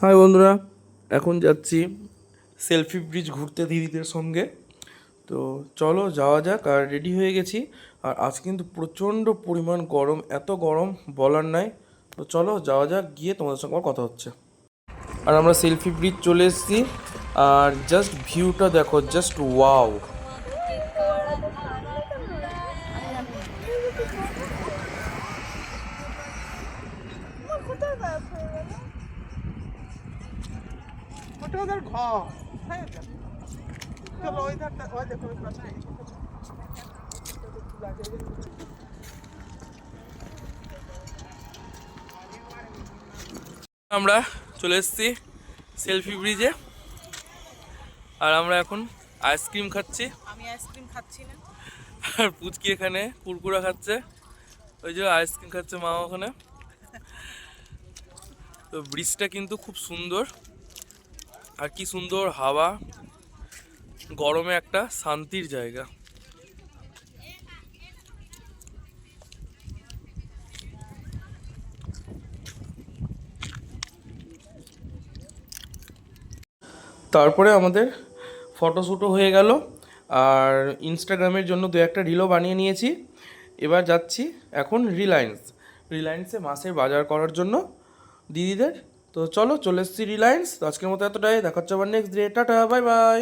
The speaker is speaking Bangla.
হাই বন্ধুরা, এখন যাচ্ছি সেলফি ব্রিজ ঘুরতে দিদিদের সঙ্গে। তো চলো যাওয়া যাক। আর রেডি হয়ে গেছি। আর আজ কিন্তু প্রচণ্ড পরিমাণ গরম, এত গরম বলার নাই। তো চলো যাওয়া যাক, গিয়ে তোমাদের সঙ্গে আমার কথা হচ্ছে। আর আমরা সেলফি ব্রিজ চলে এসেছি। আর জাস্ট ভিউটা দেখো, জাস্ট ওয়াও। ওটা ওদের ঘর। হ্যাঁ, চলো ওই ধারটা, ওই দেখো ওই পাশে। আমরা চলে এসেছি সেলফি ব্রিজে। আর আমরা এখন আইসক্রিম খাচ্ছি। আমি আইসক্রিম খাচ্ছি না। আর পুচকি এখানে কুরকুরা খাচ্ছে। ওই যে আইসক্রিম খাচ্ছে মা ওখানে। তো ব্রিজটা কিন্তু খুব সুন্দর। আর কি সুন্দর হাওয়া, গরমে একটা শান্তির জায়গা। তারপরে আমাদের ফটোশ্যুটও হয়ে গেল। আর ইনস্টাগ্রামের জন্য দু একটা রিলও বানিয়ে নিয়েছি। এবার যাচ্ছি এখন রিলায়েন্সে মাসের বাজার করার জন্য দিদিদের। তো চলো, চলে এসেছি রিলায়েন্স। তো আজকের মতো এতটাই, দেখা হচ্ছে আবার next day. Tata, bye bye.